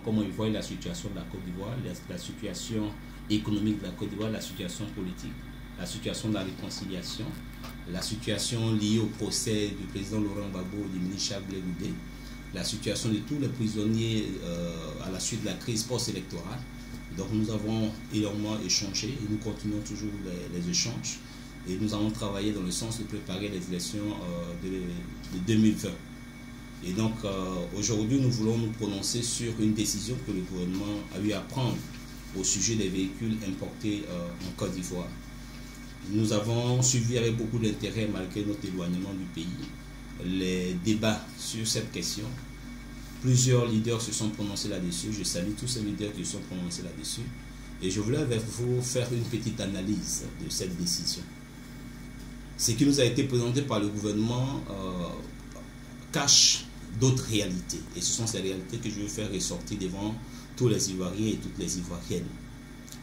comment ils voient la situation de la Côte d'Ivoire, la situation économique de la Côte d'Ivoire, la situation politique, la situation de la réconciliation, la situation liée au procès du président Laurent Gbagbo et du ministre Charles Blé Goudé, la situation de tous les prisonniers à la suite de la crise post-électorale. Donc nous avons énormément échangé et nous continuons toujours les échanges et nous allons travailler dans le sens de préparer les élections de 2020. Et donc aujourd'hui nous voulons nous prononcer sur une décision que le gouvernement a eu à prendre au sujet des véhicules importés en Côte d'Ivoire. Nous avons suivi avec beaucoup d'intérêt, malgré notre éloignement du pays, les débats sur cette question. Plusieurs leaders se sont prononcés là-dessus. Je salue tous ces leaders qui se sont prononcés là-dessus. Et je voulais avec vous faire une petite analyse de cette décision. Ce qui nous a été présenté par le gouvernement cache d'autres réalités. Et ce sont ces réalités que je veux faire ressortir devant tous les Ivoiriens et toutes les Ivoiriennes.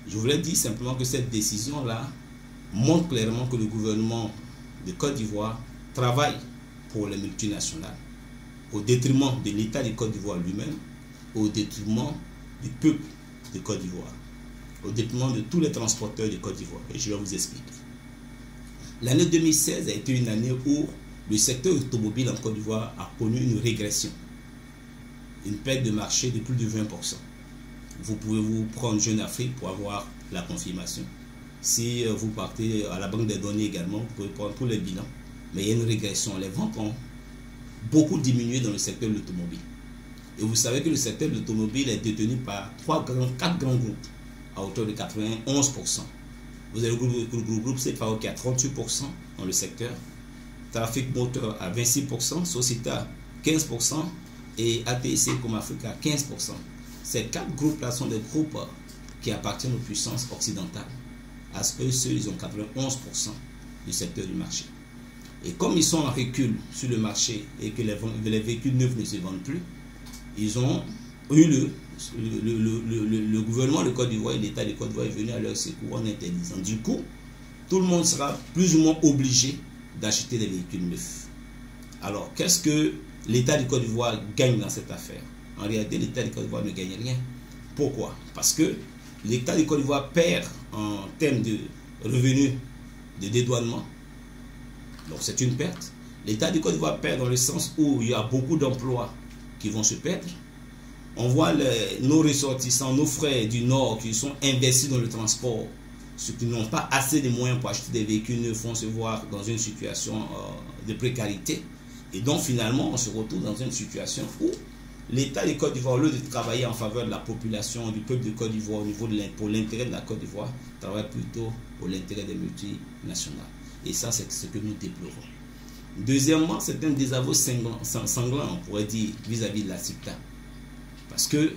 Je voulais dire simplement que cette décision-là montre clairement que le gouvernement de Côte d'Ivoire travaille pour les multinationales, au détriment de l'État de Côte d'Ivoire lui-même, au détriment du peuple de Côte d'Ivoire, au détriment de tous les transporteurs de Côte d'Ivoire. Et je vais vous expliquer. L'année 2016 a été une année où le secteur automobile en Côte d'Ivoire a connu une régression, une perte de marché de plus de 20%. Vous pouvez vous prendre Jeune Afrique pour avoir la confirmation. Si vous partez à la banque des données également, vous pouvez prendre tous les bilans. Mais il y a une régression. Les ventes ont beaucoup diminué dans le secteur de l'automobile. Et vous savez que le secteur de l'automobile est détenu par 4 grands groupes à hauteur de 91%. Vous avez le groupe CFAO qui a 38% dans le secteur, Trafic Moteur à 26%, Sociéta 15% et ATC comme Afrique à 15%. Ces 4 groupes-là sont des groupes qui appartiennent aux puissances occidentales. À ce que ceux, ils ont 91% du secteur du marché. Et comme ils sont en recul sur le marché et que les véhicules neufs ne se vendent plus, ils ont eu le gouvernement de Côte d'Ivoire et l'État de Côte d'Ivoire est venu à leur secours en interdisant. Du coup, tout le monde sera plus ou moins obligé d'acheter des véhicules neufs. Alors, qu'est-ce que l'État de Côte d'Ivoire gagne dans cette affaire? En réalité, l'État de Côte d'Ivoire ne gagne rien. Pourquoi? Parce que l'État de Côte d'Ivoire perd en termes de revenus de dédouanement. Donc c'est une perte. L'État de Côte d'Ivoire perd dans le sens où il y a beaucoup d'emplois qui vont se perdre. On voit nos ressortissants, nos frères du Nord qui sont investis dans le transport, ceux qui n'ont pas assez de moyens pour acheter des véhicules neufs vont se voir dans une situation de précarité. Et donc finalement on se retrouve dans une situation où l'État de Côte d'Ivoire, au lieu de travailler en faveur de la population, du peuple de Côte d'Ivoire, au niveau pour l'intérêt de la Côte d'Ivoire, travaille plutôt pour l'intérêt des multinationales. Et ça, c'est ce que nous déplorons. Deuxièmement, c'est un désaveu sanglant, on pourrait dire, vis-à-vis de la CICTA. Parce que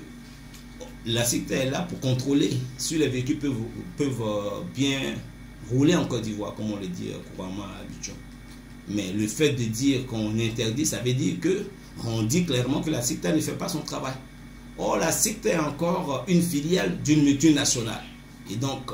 la CICTA est là pour contrôler si les véhicules peuvent bien rouler en Côte d'Ivoire, comme on le dit couramment à Abidjan. Mais le fait de dire qu'on interdit, ça veut dire que on dit clairement que la CICTA ne fait pas son travail. Or, la CICTA est encore une filiale d'une multinationale. Et donc,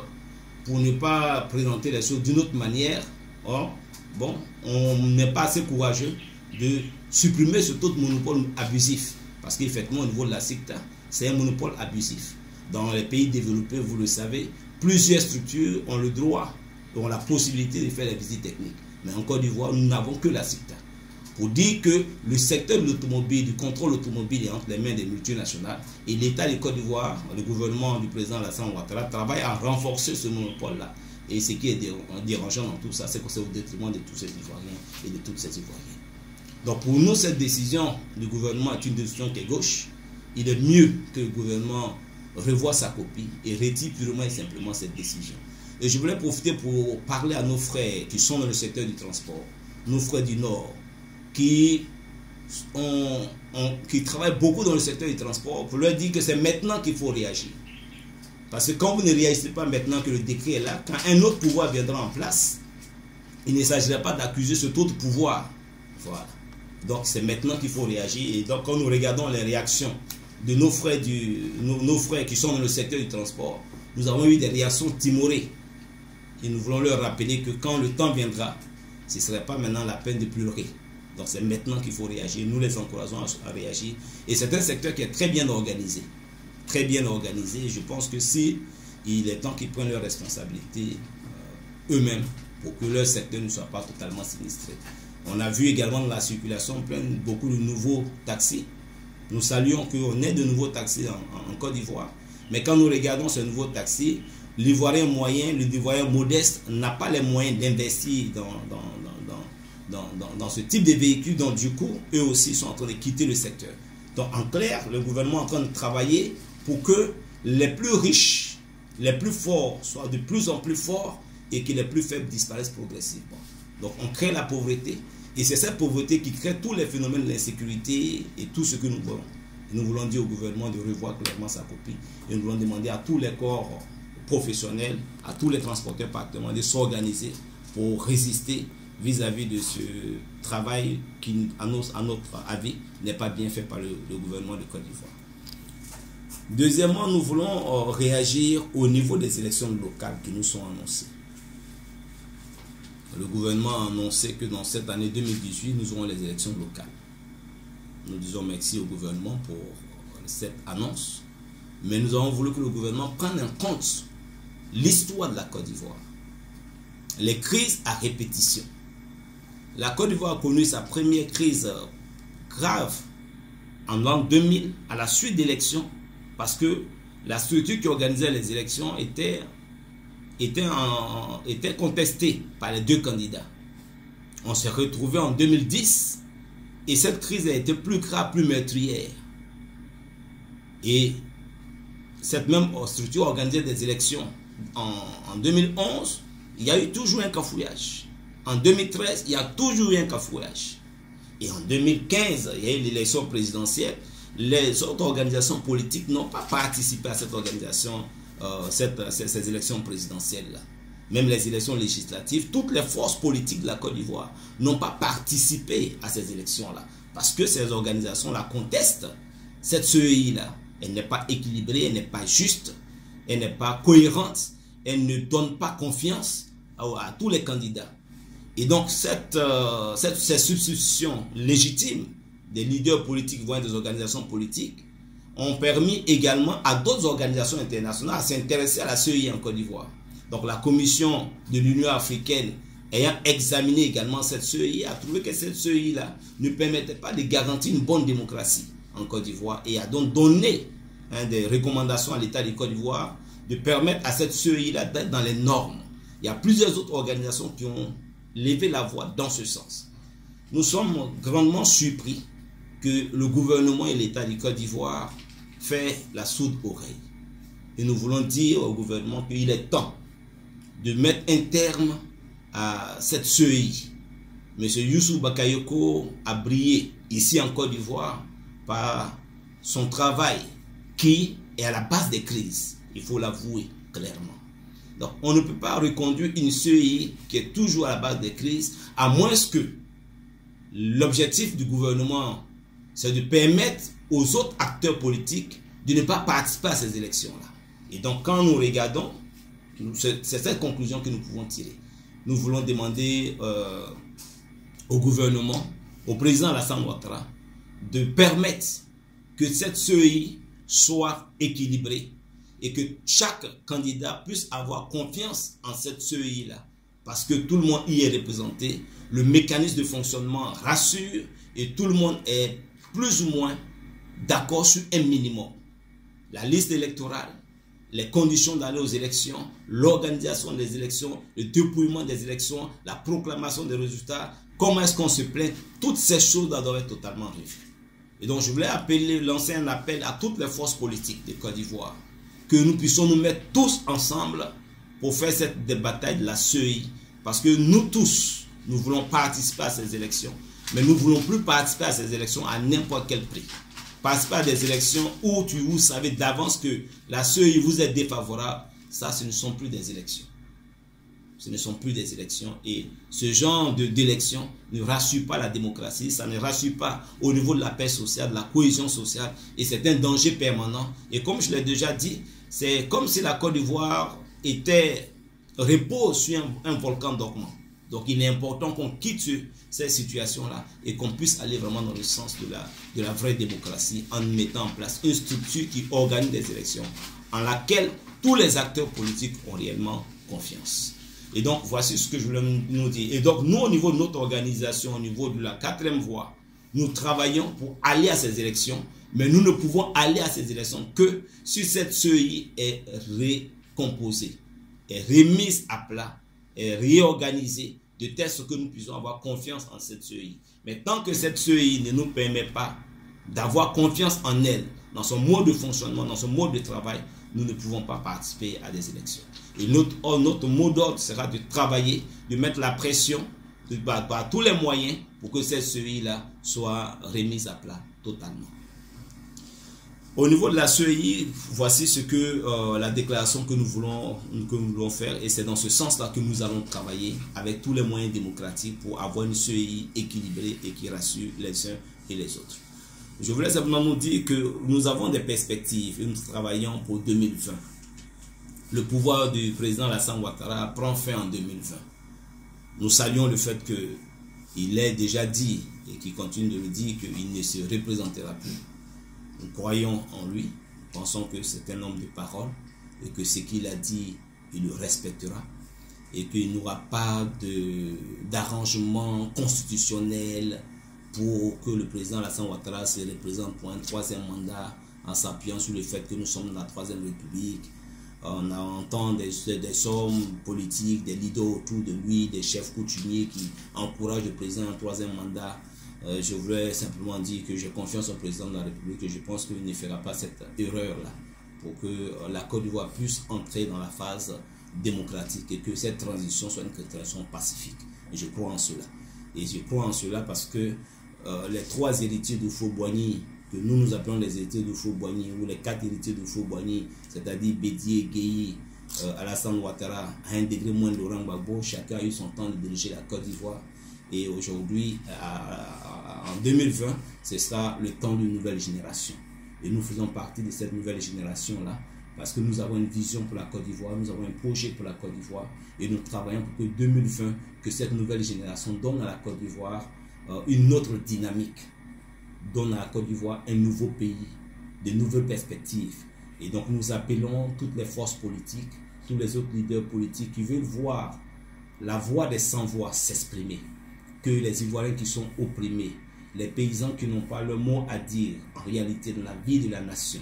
pour ne pas présenter les choses d'une autre manière, on n'est pas assez courageux de supprimer ce taux de monopole abusif. Parce qu'effectivement, au niveau de la CICTA, c'est un monopole abusif. Dans les pays développés, vous le savez, plusieurs structures ont le droit, ont la possibilité de faire les visites techniques. Mais en Côte d'Ivoire, nous n'avons que la CICTA. Pour dire que le secteur de l'automobile, du contrôle automobile est entre les mains des multinationales et l'État de Côte d'Ivoire, le gouvernement du président Alassane Ouattara travaille à renforcer ce monopole-là. Et ce qui est dérangeant dans tout ça, c'est que c'est au détriment de tous ces Ivoiriens et de toutes ces Ivoiriennes. Donc pour nous, cette décision du gouvernement est une décision qui est gauche. Il est mieux que le gouvernement revoie sa copie et retire purement et simplement cette décision. Et je voulais profiter pour parler à nos frères qui sont dans le secteur du transport, nos frères du Nord, qui travaillent beaucoup dans le secteur du transport, pour leur dire que c'est maintenant qu'il faut réagir. Parce que quand vous ne réagissez pas maintenant que le décret est là, quand un autre pouvoir viendra en place, il ne s'agirait pas d'accuser cet autre pouvoir. Voilà. Donc c'est maintenant qu'il faut réagir. Et donc quand nous regardons les réactions de nos frères qui sont dans le secteur du transport, nous avons eu des réactions timorées. Et nous voulons leur rappeler que quand le temps viendra, ce ne serait pas maintenant la peine de pleurer. Donc c'est maintenant qu'il faut réagir. Nous les encourageons à réagir. Et c'est un secteur qui est très bien organisé. très bien organisés. Je pense que si il est temps qu'ils prennent leurs responsabilités eux-mêmes pour que leur secteur ne soit pas totalement sinistré. On a vu également dans la circulation beaucoup de nouveaux taxis. Nous saluons qu'on ait de nouveaux taxis en Côte d'Ivoire. Mais quand nous regardons ces nouveaux taxis, l'Ivoirien moyen, l'Ivoirien modeste n'a pas les moyens d'investir dans ce type de véhicules. Donc du coup, eux aussi sont en train de quitter le secteur. Donc en clair, le gouvernement est en train de travailler pour que les plus riches, les plus forts soient de plus en plus forts et que les plus faibles disparaissent progressivement. Donc on crée la pauvreté. Et c'est cette pauvreté qui crée tous les phénomènes de l'insécurité et tout ce que nous voulons. Nous voulons dire au gouvernement de revoir clairement sa copie. Et nous voulons demander à tous les corps professionnels, à tous les transporteurs partenaires de s'organiser pour résister vis-à-vis de ce travail qui, à notre avis, n'est pas bien fait par le gouvernement de Côte d'Ivoire. Deuxièmement, nous voulons réagir au niveau des élections locales qui nous sont annoncées. Le gouvernement a annoncé que dans cette année 2018, nous aurons les élections locales. Nous disons merci au gouvernement pour cette annonce, mais nous avons voulu que le gouvernement prenne en compte l'histoire de la Côte d'Ivoire, les crises à répétition. La Côte d'Ivoire a connu sa première crise grave en l'an 2000 à la suite d'élections parce que la structure qui organisait les élections était contestée par les deux candidats. On s'est retrouvé en 2010 et cette crise a été plus grave, plus meurtrière. Et cette même structure organisait des élections en 2011, il y a eu toujours un cafouillage. En 2013, il y a toujours eu un cafouillage. Et en 2015, il y a eu l'élection présidentielle. Les autres organisations politiques n'ont pas participé à cette organisation, ces élections présidentielles-là. Même les élections législatives, toutes les forces politiques de la Côte d'Ivoire n'ont pas participé à ces élections-là. Parce que ces organisations-là contestent cette CEI-là. Elle n'est pas équilibrée, elle n'est pas juste, elle n'est pas cohérente, elle ne donne pas confiance à tous les candidats. Et donc, ces substitutions légitimes des leaders politiques, voire des organisations politiques, ont permis également à d'autres organisations internationales à s'intéresser à la CEI en Côte d'Ivoire. Donc, la Commission de l'Union africaine, ayant examiné également cette CEI, a trouvé que cette CEI-là ne permettait pas de garantir une bonne démocratie en Côte d'Ivoire et a donc donné des recommandations à l'État de Côte d'Ivoire de permettre à cette CEI-là d'être dans les normes. Il y a plusieurs autres organisations qui ont levé la voix dans ce sens. Nous sommes grandement surpris que le gouvernement et l'État de Côte d'Ivoire fait la sourde oreille. Et nous voulons dire au gouvernement qu'il est temps de mettre un terme à cette CEI. M. Youssou Bakayoko a brillé ici en Côte d'Ivoire par son travail qui est à la base des crises. Il faut l'avouer clairement. Donc, on ne peut pas reconduire une CEI qui est toujours à la base des crises, à moins que l'objectif du gouvernement, c'est de permettre aux autres acteurs politiques de ne pas participer à ces élections-là. Et donc, quand nous regardons, c'est cette conclusion que nous pouvons tirer. Nous voulons demander au gouvernement, au président Alassane Ouattara, de permettre que cette CEI soit équilibrée et que chaque candidat puisse avoir confiance en cette CEI-là. Parce que tout le monde y est représenté, le mécanisme de fonctionnement rassure et tout le monde est plus ou moins d'accord sur un minimum. La liste électorale, les conditions d'aller aux élections, l'organisation des élections, le dépouillement des élections, la proclamation des résultats, comment est-ce qu'on se plaint, toutes ces choses doivent être totalement revues. Et donc je voulais lancer un appel à toutes les forces politiques de Côte d'Ivoire, que nous puissions nous mettre tous ensemble pour faire cette bataille de la CEI. Parce que nous tous, nous voulons participer à ces élections. Mais nous ne voulons plus participer à ces élections à n'importe quel prix. Participer à des élections où vous savez d'avance que la CEI vous est défavorable, ça, ce ne sont plus des élections. Ce ne sont plus des élections. Et ce genre d'élections ne rassure pas la démocratie, ça ne rassure pas au niveau de la paix sociale, de la cohésion sociale. Et c'est un danger permanent. Et comme je l'ai déjà dit, c'est comme si la Côte d'Ivoire repose sur un volcan dormant. Donc il est important qu'on quitte cette situation-là et qu'on puisse aller vraiment dans le sens de la vraie démocratie en mettant en place une structure qui organise des élections en laquelle tous les acteurs politiques ont réellement confiance. Et donc voici ce que je voulais nous dire. Et donc nous, au niveau de notre organisation, au niveau de la 4e voie, nous travaillons pour aller à ces élections, mais nous ne pouvons aller à ces élections que si cette CEI est recomposée, est remise à plat, est réorganisée, de telle sorte que nous puissions avoir confiance en cette CEI. Mais tant que cette CEI ne nous permet pas d'avoir confiance en elle, dans son mode de fonctionnement, dans son mode de travail, nous ne pouvons pas participer à des élections. Et notre mot d'ordre sera de travailler, de mettre la pression par tous les moyens pour que cette CEI-là soit remise à plat totalement. Au niveau de la CEI, voici ce que la déclaration que nous voulons faire, et c'est dans ce sens-là que nous allons travailler avec tous les moyens démocratiques pour avoir une CEI équilibrée et qui rassure les uns et les autres. Je voulais simplement nous dire que nous avons des perspectives et nous travaillons pour 2020. Le pouvoir du président Alassane Ouattara prend fin en 2020. Nous saluons le fait qu'il ait déjà dit et qu'il continue de le dire qu'il ne se représentera plus. Nous croyons en lui, pensons que c'est un homme de parole et que ce qu'il a dit, il le respectera et qu'il n'y aura pas d'arrangement constitutionnel pour que le président Alassane Ouattara se représente pour un 3e mandat en s'appuyant sur le fait que nous sommes dans la 3e République. On entend des hommes politiques, des leaders autour de lui, des chefs coutumiers qui encouragent le président en 3e mandat. Je voulais simplement dire que j'ai confiance au président de la République et je pense qu'il ne fera pas cette erreur-là pour que la Côte d'Ivoire puisse entrer dans la phase démocratique et que cette transition soit une transition pacifique. Et je crois en cela. Et je crois en cela parce que les 3 héritiers de Houphouët-Boigny, que nous appelons les héritiers de Houphouët-Boigny, ou les 4 héritiers de Houphouët-Boigny, c'est-à-dire Bédié, Gueye, Alassane Ouattara, à un degré moins de Laurent Gbagbo, chacun a eu son temps de diriger la Côte d'Ivoire. Et aujourd'hui, en 2020, ce sera le temps d'une nouvelle génération. Et nous faisons partie de cette nouvelle génération-là parce que nous avons une vision pour la Côte d'Ivoire, nous avons un projet pour la Côte d'Ivoire et nous travaillons pour que 2020, que cette nouvelle génération donne à la Côte d'Ivoire une autre dynamique, donne à la Côte d'Ivoire un nouveau pays, de nouvelles perspectives. Et donc nous appelons toutes les forces politiques, tous les autres leaders politiques qui veulent voir la voix des sans-voix s'exprimer, que les Ivoiriens qui sont opprimés, les paysans qui n'ont pas le mot à dire en réalité dans la vie de la nation,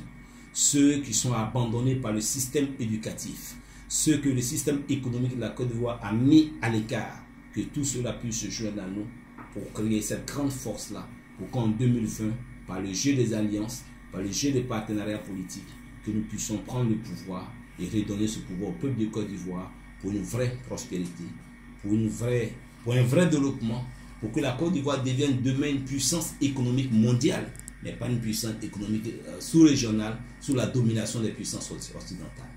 ceux qui sont abandonnés par le système éducatif, ceux que le système économique de la Côte d'Ivoire a mis à l'écart, que tout cela puisse se joindre à nous pour créer cette grande force-là, pour qu'en 2020, par le jeu des alliances, par le jeu des partenariats politiques, que nous puissions prendre le pouvoir et redonner ce pouvoir au peuple de Côte d'Ivoire pour une vraie prospérité, pour un vrai développement, pour que la Côte d'Ivoire devienne demain une puissance économique mondiale, mais pas une puissance économique sous-régionale, sous la domination des puissances occidentales.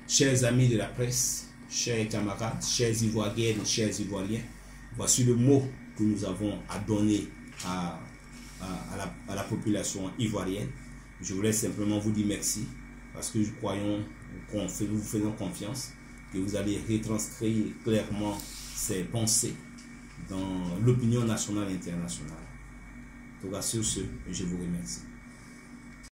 Chers amis de la presse, chers camarades, chers Ivoiriennes, chers Ivoiriens, voici le mot que nous avons à donner à la population ivoirienne. Je voulais simplement vous dire merci, parce que nous vous faisons confiance, que vous allez retranscrire clairement ces pensées dans l'opinion nationale et internationale. En tout cas, sur ce, je vous remercie.